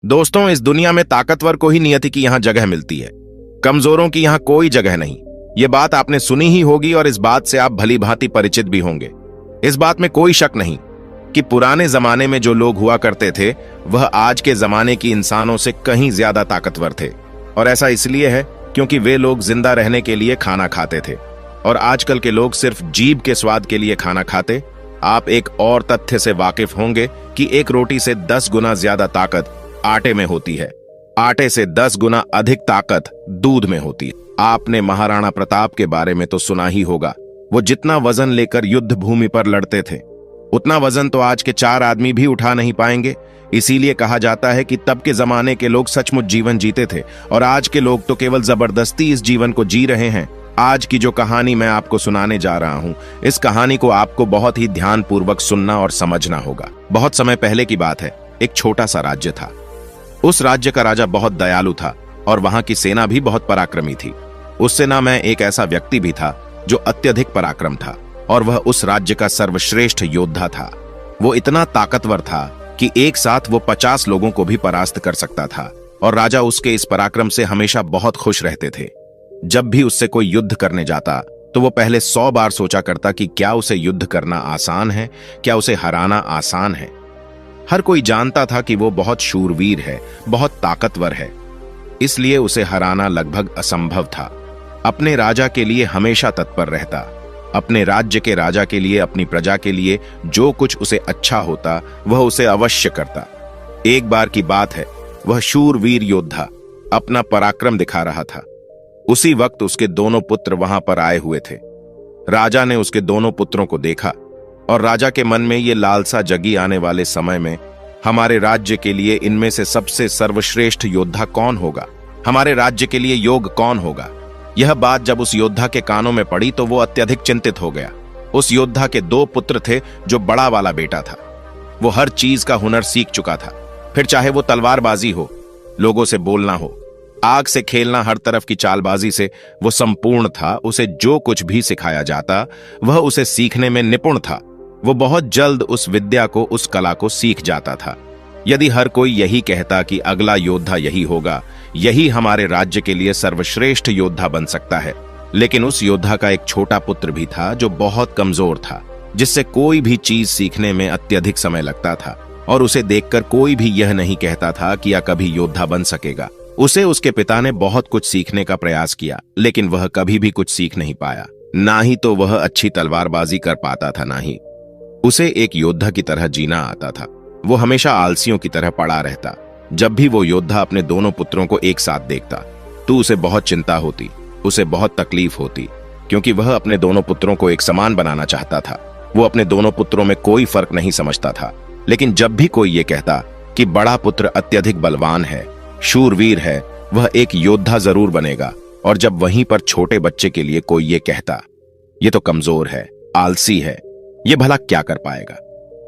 दोस्तों, इस दुनिया में ताकतवर को ही नियति की यहां जगह मिलती है, कमजोरों की यहां कोई जगह नहीं। ये बात आपने सुनी ही होगी और इस बात से आप भली भांति परिचित भी होंगे। इस बात में कोई शक नहीं कि पुराने जमाने में जो लोग हुआ करते थे वह आज के जमाने की इंसानों से कहीं ज्यादा ताकतवर थे। और ऐसा इसलिए है क्योंकि वे लोग जिंदा रहने के लिए खाना खाते थे और आजकल के लोग सिर्फ जीभ के स्वाद के लिए खाना खाते। आप एक और तथ्य से वाकिफ होंगे कि एक रोटी से 10 गुना ज्यादा ताकत आटे में होती है, आटे से 10 गुना अधिक ताकत दूध में होती है। आपने महाराणा प्रताप के बारे में तो सुना ही होगा। वो जितना वजन लेकर युद्ध भूमि पर लड़ते थे उतना वजन तो आज के 4 आदमी भी उठा नहीं पाएंगे। इसीलिए कहा जाता है कि तब के जमाने के लोग सचमुच जीवन जीते थे और आज के लोग तो केवल जबरदस्ती इस जीवन को जी रहे हैं। आज की जो कहानी मैं आपको सुनाने जा रहा हूं, इस कहानी को आपको बहुत ही ध्यानपूर्वक सुनना और समझना होगा। बहुत समय पहले की बात है। एक छोटा सा राज्य था। उस राज्य का राजा बहुत दयालु था और वहां की सेना भी बहुत पराक्रमी थी। उस सेना में एक ऐसा व्यक्ति भी था जो अत्यधिक पराक्रम था और वह उस राज्य का सर्वश्रेष्ठ योद्धा था। वो इतना ताकतवर था कि एक साथ वो 50 लोगों को भी परास्त कर सकता था और राजा उसके इस पराक्रम से हमेशा बहुत खुश रहते थे। जब भी उससे कोई युद्ध करने जाता तो वो पहले 100 बार सोचा करता कि क्या उसे युद्ध करना आसान है, क्या उसे हराना आसान है। हर कोई जानता था कि वो बहुत शूरवीर है, बहुत ताकतवर है, इसलिए उसे हराना लगभग असंभव था। अपने राजा के लिए हमेशा तत्पर रहता, अपने राज्य के राजा के लिए, अपनी प्रजा के लिए जो कुछ उसे अच्छा होता वह उसे अवश्य करता। एक बार की बात है, वह शूरवीर योद्धा अपना पराक्रम दिखा रहा था। उसी वक्त उसके दोनों पुत्र वहां पर आए हुए थे। राजा ने उसके दोनों पुत्रों को देखा और राजा के मन में ये लालसा जगी, आने वाले समय में हमारे राज्य के लिए इनमें से सबसे सर्वश्रेष्ठ योद्धा कौन होगा, हमारे राज्य के लिए योग्य कौन होगा। यह बात जब उस योद्धा के कानों में पड़ी तो वो अत्यधिक चिंतित हो गया। उस योद्धा के 2 पुत्र थे जो बड़ा वाला बेटा था। वो हर चीज का हुनर सीख चुका था, फिर चाहे वो तलवारबाजी हो, लोगों से बोलना हो, आग से खेलना, हर तरफ की चालबाजी से वो संपूर्ण था। उसे जो कुछ भी सिखाया जाता वह उसे सीखने में निपुण था। वो बहुत जल्द उस विद्या को, उस कला को सीख जाता था। यदि हर कोई यही कहता कि अगला योद्धा यही होगा, यही हमारे राज्य के लिए सर्वश्रेष्ठ योद्धा बन सकता है, लेकिन उस योद्धा का एक छोटा पुत्र भी था जो बहुत कमजोर था, जिससे कोई भी चीज सीखने में अत्यधिक समय लगता था और उसे देखकर कोई भी यह नहीं कहता था कि यह कभी योद्धा बन सकेगा। उसे उसके पिता ने बहुत कुछ सीखने का प्रयास किया, लेकिन वह कभी भी कुछ सीख नहीं पाया। ना ही तो वह अच्छी तलवारबाजी कर पाता था, ना ही उसे एक योद्धा की तरह जीना आता था। वो हमेशा आलसियों की तरह पड़ा रहता। जब भी वो योद्धा अपने दोनों पुत्रों को एक साथ देखता तो उसे बहुत चिंता होती, उसे बहुत तकलीफ होती, क्योंकि वह अपने दोनों पुत्रों को एक समान बनाना चाहता था। वो अपने दोनों पुत्रों में कोई फर्क नहीं समझता था। लेकिन जब भी कोई ये कहता कि बड़ा पुत्र अत्यधिक बलवान है, शूरवीर है, वह एक योद्धा जरूर बनेगा, और जब वहीं पर छोटे बच्चे के लिए कोई ये कहता ये तो कमजोर है, आलसी है, ये भला क्या कर पाएगा,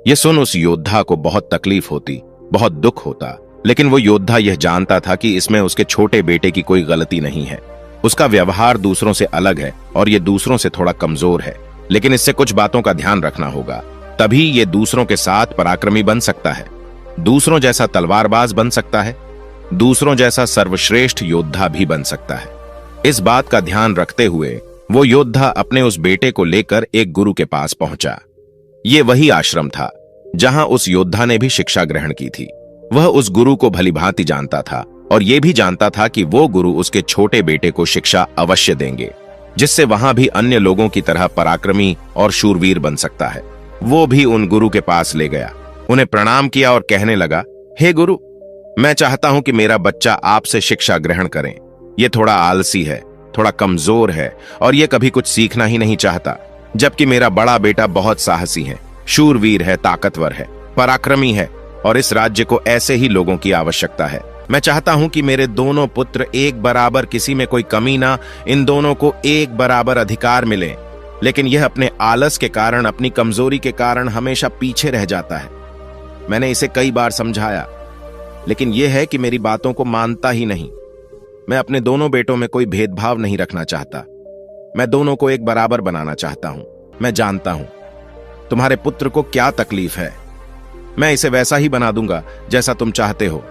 ये सुन उस योद्धा को बहुत तकलीफ होती, बहुत दुख होता। लेकिन वो योद्धा यह जानता था कि इसमें उसके छोटे बेटे की कोई गलती नहीं है। उसका व्यवहार दूसरों से अलग है और ये दूसरों से थोड़ा कमजोर है, लेकिन इससे कुछ बातों का ध्यान रखना होगा, तभी ये दूसरों के साथ पराक्रमी बन सकता है, दूसरों जैसा तलवारबाज बन सकता है, दूसरों जैसा सर्वश्रेष्ठ योद्धा भी बन सकता है। इस बात का ध्यान रखते हुए वो योद्धा अपने उस बेटे को लेकर एक गुरु के पास पहुंचा। ये वही आश्रम था जहां उस योद्धा ने भी शिक्षा ग्रहण की थी। वह उस गुरु को भलीभांति जानता था और यह भी जानता था कि वो गुरु उसके छोटे बेटे को शिक्षा अवश्य देंगे, जिससे वहां भी अन्य लोगों की तरह पराक्रमी और शूरवीर बन सकता है। वो भी उन गुरु के पास ले गया, उन्हें प्रणाम किया और कहने लगा, हे गुरु, मैं चाहता हूं कि मेरा बच्चा आपसे शिक्षा ग्रहण करें। ये थोड़ा आलसी है, थोड़ा कमजोर है और ये कभी कुछ सीखना ही नहीं चाहता, जबकि मेरा बड़ा बेटा बहुत साहसी है, शूरवीर है, ताकतवर है, पराक्रमी है और इस राज्य को ऐसे ही लोगों की आवश्यकता है। मैं चाहता हूं कि मेरे दोनों पुत्र एक बराबर, किसी में कोई कमी ना, इन दोनों को एक बराबर अधिकार मिले। लेकिन यह अपने आलस के कारण, अपनी कमजोरी के कारण हमेशा पीछे रह जाता है। मैंने इसे कई बार समझाया, लेकिन यह है कि मेरी बातों को मानता ही नहीं। मैं अपने दोनों बेटों में कोई भेदभाव नहीं रखना चाहता, मैं दोनों को एक बराबर बनाना चाहता हूं। मैं जानता हूं तुम्हारे पुत्र को क्या तकलीफ है, मैं इसे वैसा ही बना दूंगा जैसा तुम चाहते हो।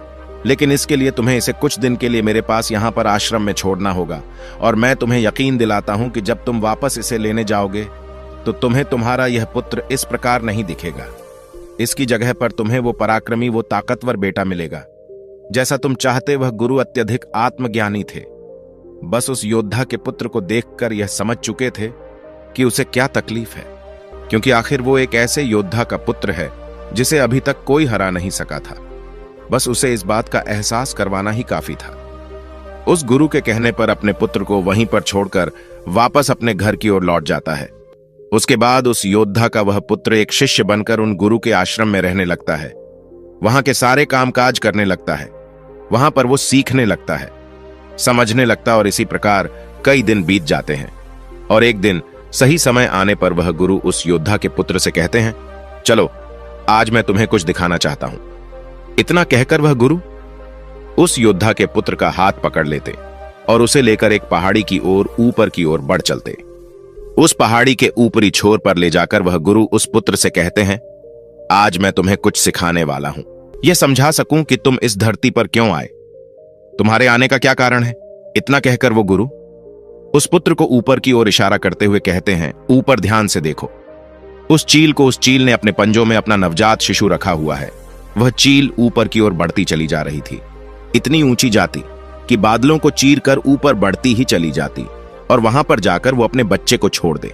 लेकिन इसके लिए तुम्हें इसे कुछ दिन के लिए मेरे पास यहाँ पर आश्रम में छोड़ना होगा, और मैं तुम्हें यकीन दिलाता हूं कि जब तुम वापस इसे लेने जाओगे तो तुम्हें तुम्हारा यह पुत्र इस प्रकार नहीं दिखेगा। इसकी जगह पर तुम्हें वो पराक्रमी, वो ताकतवर बेटा मिलेगा। जैसा तुम चाहते वह गुरु अत्यधिक आत्मज्ञानी थे। बस उस योद्धा के पुत्र को देखकर यह समझ चुके थे कि उसे क्या तकलीफ है, क्योंकि आखिर वो एक ऐसे योद्धा का पुत्र है जिसे अभी तक कोई हरा नहीं सका था। बस उसे इस बात का एहसास करवाना ही काफी था। उस गुरु के कहने पर अपने पुत्र को वहीं पर छोड़कर वापस अपने घर की ओर लौट जाता है। उसके बाद उस योद्धा का वह पुत्र एक शिष्य बनकर उन गुरु के आश्रम में रहने लगता है। वहां के सारे कामकाज करने लगता है। वहां पर वो सीखने लगता है, समझने लगता, और इसी प्रकार कई दिन बीत जाते हैं। और एक दिन सही समय आने पर वह गुरु उस योद्धा के पुत्र से कहते हैं, चलो आज मैं तुम्हें कुछ दिखाना चाहता हूं। इतना कहकर वह गुरु उस योद्धा के पुत्र का हाथ पकड़ लेते और उसे लेकर एक पहाड़ी की ओर ऊपर की ओर बढ़ चलते। उस पहाड़ी के ऊपरी छोर पर ले जाकर वह गुरु उस पुत्र से कहते हैं, आज मैं तुम्हें कुछ सिखाने वाला हूं, यह समझा सकूं कि तुम इस धरती पर क्यों आए, तुम्हारे आने का क्या कारण है। इतना कहकर वो गुरु उस पुत्र को ऊपर की ओर इशारा करते हुए कहते हैं, ऊपर ध्यान से देखो। उस चील ने अपने पंजों में अपना नवजात शिशु रखा हुआ है। वह चील ऊपर की ओर बढ़ती चली जा रही थी, इतनी ऊंची जाती कि बादलों को चीर कर ऊपर बढ़ती ही चली जाती, और वहां पर जाकर वो अपने बच्चे को छोड़ दे।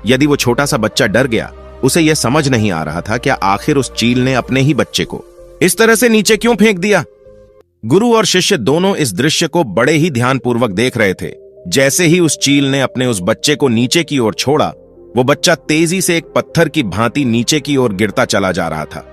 यदि वो छोटा सा बच्चा डर गया, उसे यह समझ नहीं आ रहा था क्या आखिर उस चील ने अपने ही बच्चे को इस तरह से नीचे क्यों फेंक दिया। गुरु और शिष्य दोनों इस दृश्य को बड़े ही ध्यानपूर्वक देख रहे थे। जैसे ही उस चील ने अपने उस बच्चे को नीचे की ओर छोड़ा, वो बच्चा तेजी से एक पत्थर की भांति नीचे की ओर गिरता चला जा रहा था।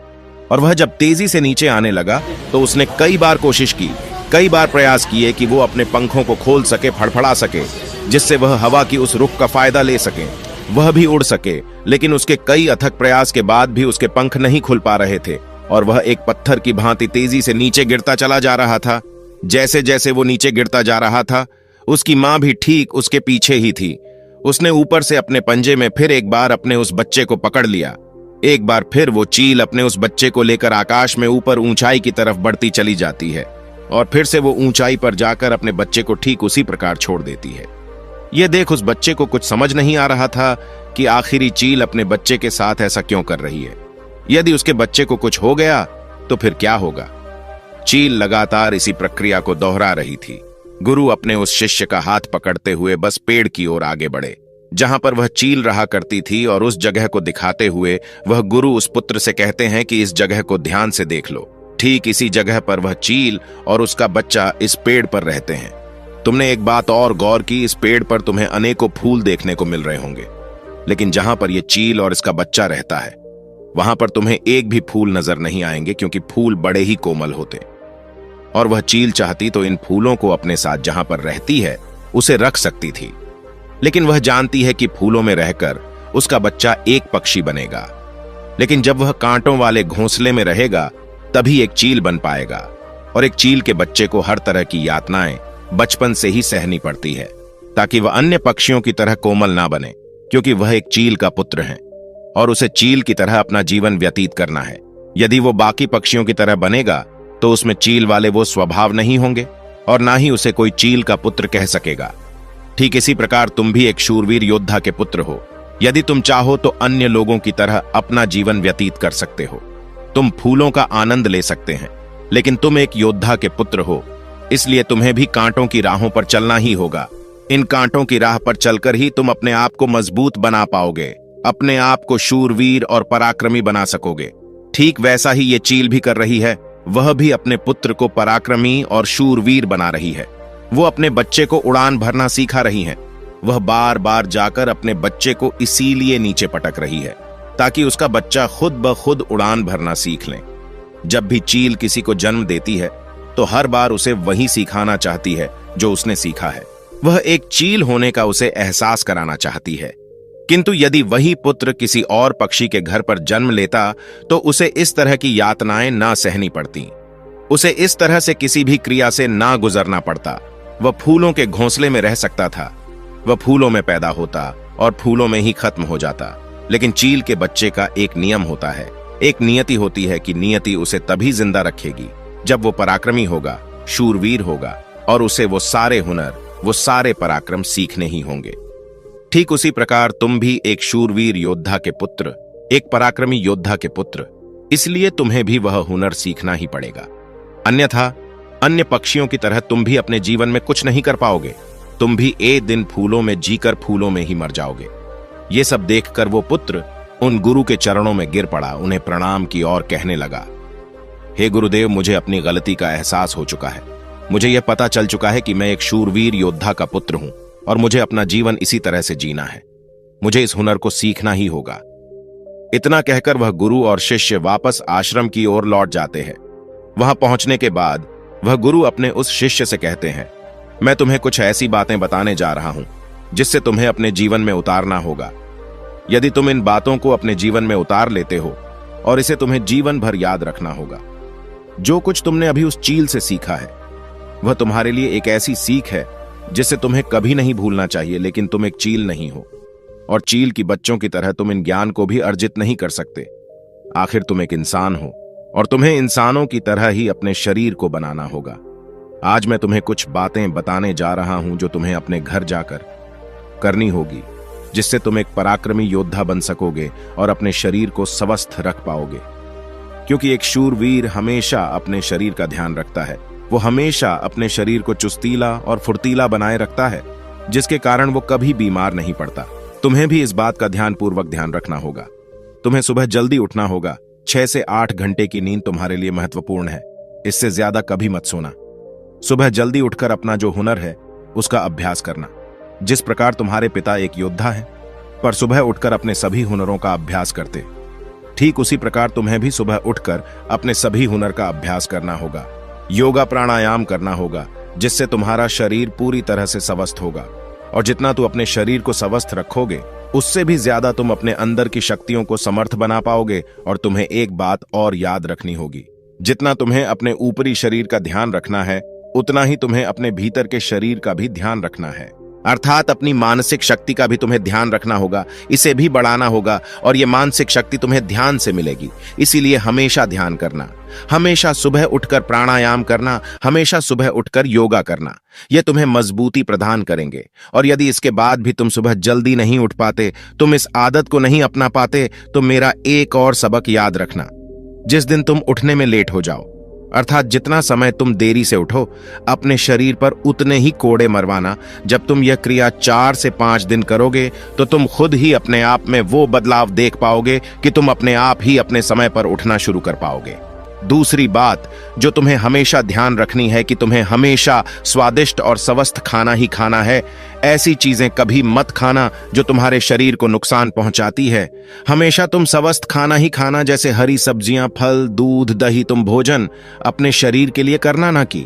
और वह जब तेजी से नीचे आने लगा तो उसने कई बार कोशिश की, कई बार प्रयास किए कि वो अपने पंखों को खोल सके, फड़फड़ा सके, जिससे वह हवा की उस रुख का फायदा ले सके, वह भी उड़ सके। लेकिन उसके कई अथक प्रयास के बाद भी उसके पंख नहीं खुल पा रहे थे और वह एक पत्थर की भांति तेजी से नीचे गिरता चला जा रहा था। जैसे जैसे वो नीचे गिरता जा रहा था, उसकी मां भी ठीक उसके पीछे ही थी। उसने ऊपर से अपने पंजे में फिर एक बार अपने उस बच्चे को पकड़ लिया। एक बार फिर वो चील अपने उस बच्चे को लेकर आकाश में ऊपर ऊंचाई की तरफ बढ़ती चली जाती है, और फिर से वो ऊंचाई पर जाकर अपने बच्चे को ठीक उसी प्रकार छोड़ देती है। यह देख उस बच्चे को कुछ समझ नहीं आ रहा था कि आखिरी चील अपने बच्चे के साथ ऐसा क्यों कर रही है। यदि उसके बच्चे को कुछ हो गया तो फिर क्या होगा। चील लगातार इसी प्रक्रिया को दोहरा रही थी। गुरु अपने उस शिष्य का हाथ पकड़ते हुए बस पेड़ की ओर आगे बढ़े जहां पर वह चील रहा करती थी, और उस जगह को दिखाते हुए वह गुरु उस पुत्र से कहते हैं कि इस जगह को ध्यान से देख लो। ठीक इसी जगह पर वह चील और उसका बच्चा इस पेड़ पर रहते हैं। तुमने एक बात और गौर की, इस पेड़ पर तुम्हें अनेकों फूल देखने को मिल रहे होंगे, लेकिन जहां पर यह चील और इसका बच्चा रहता है वहां पर तुम्हें एक भी फूल नजर नहीं आएंगे, क्योंकि फूल बड़े ही कोमल होते। और वह चील चाहती तो इन फूलों को अपने साथ जहां पर रहती है उसे रख सकती थी, लेकिन वह जानती है कि फूलों में रहकर उसका बच्चा एक पक्षी बनेगा। लेकिन जब वह कांटों वाले घोंसले में रहेगा तभी एक चील बन पाएगा, और एक चील के बच्चे को हर तरह की यातनाएं बचपन से ही सहनी पड़ती है ताकि वह अन्य पक्षियों की तरह कोमल ना बने, क्योंकि वह एक चील का पुत्र है और उसे चील की तरह अपना जीवन व्यतीत करना है। यदि वो बाकी पक्षियों की तरह बनेगा तो उसमें चील वाले वो स्वभाव नहीं होंगे और ना ही उसे कोई चील का पुत्र कह सकेगा। ठीक इसी प्रकार तुम भी एक शूरवीर योद्धा के पुत्र हो। यदि तुम चाहो तो अन्य लोगों की तरह अपना जीवन व्यतीत कर सकते हो। तुम फूलों का आनंद ले सकते हैं, लेकिन तुम एक योद्धा के पुत्र हो, इसलिए तुम्हें भी कांटों की राहों पर चलना ही होगा। इन कांटों की राह पर चलकर ही तुम अपने आप को मजबूत बना पाओगे, अपने आप को शूरवीर और पराक्रमी बना सकोगे। ठीक वैसा ही ये चील भी कर रही है। वह भी अपने पुत्र को पराक्रमी और शूरवीर बना रही है। वो अपने बच्चे को उड़ान भरना सिखा रही है। वह बार बार जाकर अपने बच्चे को इसीलिए नीचे पटक रही है ताकि उसका बच्चा खुद ब खुद उड़ान भरना सीख ले। जब भी चील किसी को जन्म देती है तो हर बार उसे वही सिखाना चाहती है जो उसने सीखा है। वह एक चील होने का उसे एहसास कराना चाहती है। किंतु यदि वही पुत्र किसी और पक्षी के घर पर जन्म लेता तो उसे इस तरह की यातनाएं ना सहनी पड़ती, उसे इस तरह से किसी भी क्रिया से ना गुजरना पड़ता। वह फूलों के घोंसले में रह सकता था, वह फूलों में पैदा होता और फूलों में ही खत्म हो जाता। लेकिन चील के बच्चे का एक नियम होता है, एक नियति होती है कि नियति उसे तभी जिंदा रखेगी जब वो पराक्रमी होगा, शूरवीर होगा और उसे वो सारे हुनर, वो सारे पराक्रम सीखने ही होंगे। ठीक उसी प्रकार तुम भी एक शूरवीर योद्धा के पुत्र, एक पराक्रमी योद्धा के पुत्र, इसलिए तुम्हें भी वह हुनर सीखना ही पड़ेगा। अन्यथा अन्य पक्षियों की तरह तुम भी अपने जीवन में कुछ नहीं कर पाओगे। तुम भी एक दिन फूलों में जीकर फूलों में ही मर जाओगे। ये सब देखकर वो पुत्र उन गुरु के चरणों में गिर पड़ा, उन्हें प्रणाम की और कहने लगा, हे गुरुदेव, मुझे अपनी गलती का एहसास हो चुका है। मुझे यह पता चल चुका है कि मैं एक शूरवीर योद्धा का पुत्र हूं और मुझे अपना जीवन इसी तरह से जीना है। मुझे इस हुनर को सीखना ही होगा। इतना कहकर वह गुरु और शिष्य वापस आश्रम की ओर लौट जाते हैं। वहां पहुंचने के बाद वह गुरु अपने उस शिष्य से कहते हैं, मैं तुम्हें कुछ ऐसी बातें बताने जा रहा हूं जिससे तुम्हें अपने जीवन में उतारना होगा। यदि तुम इन बातों को अपने जीवन में उतार लेते हो और इसे तुम्हें जीवन भर याद रखना होगा। जो कुछ तुमने अभी उस चील से सीखा है वह तुम्हारे लिए एक ऐसी सीख है जिसे तुम्हें कभी नहीं भूलना चाहिए, लेकिन तुम एक चील नहीं हो और चील की बच्चों की तरह तुम इन ज्ञान को भी अर्जित नहीं कर सकते। आखिर तुम एक इंसान हो और तुम्हें इंसानों की तरह ही अपने शरीर को बनाना होगा। आज मैं तुम्हें कुछ बातें बताने जा रहा हूं जो तुम्हें अपने घर जाकर करनी होगी, जिससे तुम एक पराक्रमी योद्धा बन सकोगे और अपने शरीर को स्वस्थ रख पाओगे। क्योंकि एक शूरवीर हमेशा अपने शरीर का ध्यान रखता है। वो हमेशा अपने शरीर को चुस्तीला और फुर्तीला बनाए रखता है, जिसके कारण वो कभी बीमार नहीं पड़ता। तुम्हें भी इस बात का ध्यानपूर्वक ध्यान रखना होगा। तुम्हें सुबह जल्दी उठना होगा। 6 से 8 घंटे की नींद तुम्हारे लिए महत्वपूर्ण है। इससे ज्यादा कभी मत सोना। सुबह जल्दी उठकर अपना जो हुनर है उसका अभ्यास करना। जिस प्रकार तुम्हारे पिता एक योद्धा है पर सुबह उठकर अपने सभी हुनरों का अभ्यास करते, ठीक उसी प्रकार तुम्हें भी सुबह उठकर अपने सभी हुनर का अभ्यास करना होगा। योगा प्राणायाम करना होगा, जिससे तुम्हारा शरीर पूरी तरह से स्वस्थ होगा। और जितना तू अपने शरीर को स्वस्थ रखोगे उससे भी ज्यादा तुम अपने अंदर की शक्तियों को समर्थ बना पाओगे। और तुम्हें एक बात और याद रखनी होगी, जितना तुम्हें अपने ऊपरी शरीर का ध्यान रखना है उतना ही तुम्हें अपने भीतर के शरीर का भी ध्यान रखना है। अर्थात अपनी मानसिक शक्ति का भी तुम्हें ध्यान रखना होगा, इसे भी बढ़ाना होगा। और ये मानसिक शक्ति तुम्हें ध्यान से मिलेगी। इसीलिए हमेशा ध्यान करना, हमेशा सुबह उठकर प्राणायाम करना, हमेशा सुबह उठकर योगा करना। ये तुम्हें मजबूती प्रदान करेंगे। और यदि इसके बाद भी तुम सुबह जल्दी नहीं उठ पाते, तुम इस आदत को नहीं अपना पाते, तो मेरा एक और सबक याद रखना। जिस दिन तुम उठने में लेट हो जाओ, अर्थात जितना समय तुम देरी से उठो, अपने शरीर पर उतने ही कोड़े मरवाना। जब तुम यह क्रिया 4 से 5 दिन करोगे तो तुम खुद ही अपने आप में वो बदलाव देख पाओगे कि तुम अपने आप ही अपने समय पर उठना शुरू कर पाओगे। दूसरी बात जो तुम्हें हमेशा ध्यान रखनी है कि तुम्हें हमेशा स्वादिष्ट और स्वस्थ खाना ही खाना है। ऐसी चीजें कभी मत खाना जो तुम्हारे शरीर को नुकसान पहुंचाती है। हमेशा तुम स्वस्थ खाना ही खाना, जैसे हरी सब्जियां, फल, दूध, दही। तुम भोजन अपने शरीर के लिए करना ना कि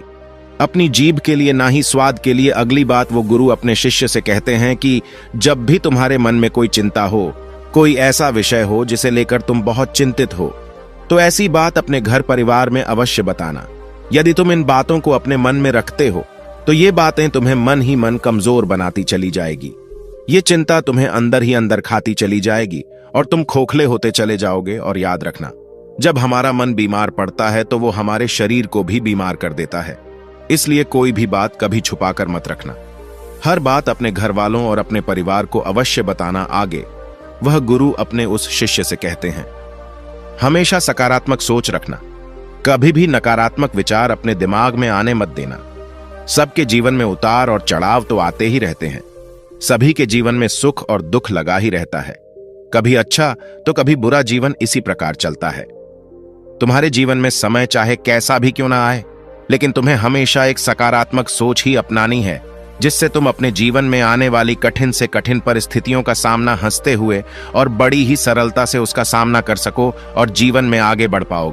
अपनी जीभ के लिए, ना ही स्वाद के लिए। अगली बात वो गुरु अपने शिष्य से कहते हैं कि जब भी तुम्हारे मन में कोई चिंता हो, कोई ऐसा विषय हो जिसे लेकर तुम बहुत चिंतित हो, तो ऐसी बात अपने घर परिवार में अवश्य बताना। यदि तुम इन बातों को अपने मन में रखते हो तो ये बातें तुम्हें मन ही मन कमजोर बनाती चली जाएगी। ये चिंता तुम्हें अंदर ही अंदर खाती चली जाएगी और तुम खोखले होते चले जाओगे। और याद रखना, जब हमारा मन बीमार पड़ता है तो वो हमारे शरीर को भी बीमार कर देता है। इसलिए कोई भी बात कभी छुपाकर मत रखना। हर बात अपने घर वालों और अपने परिवार को अवश्य बताना। आगे वह गुरु अपने उस शिष्य से कहते हैं, हमेशा सकारात्मक सोच रखना। कभी भी नकारात्मक विचार अपने दिमाग में आने मत देना। सबके जीवन में उतार और चढ़ाव तो आते ही रहते हैं। सभी के जीवन में सुख और दुख लगा ही रहता है। कभी अच्छा तो कभी बुरा जीवन इसी प्रकार चलता है। तुम्हारे जीवन में समय चाहे कैसा भी क्यों ना आए, लेकिन तुम्हें हमेशा एक सकारात्मक सोच ही अपनानी है, जिससे तुम अपने जीवन में आने वाली कठिन से कठिन परिस्थितियों का सामना हंसते हुए और बड़ी ही सरलता से उसका सामना कर सको और जीवन में आगे बढ़ पाओगे।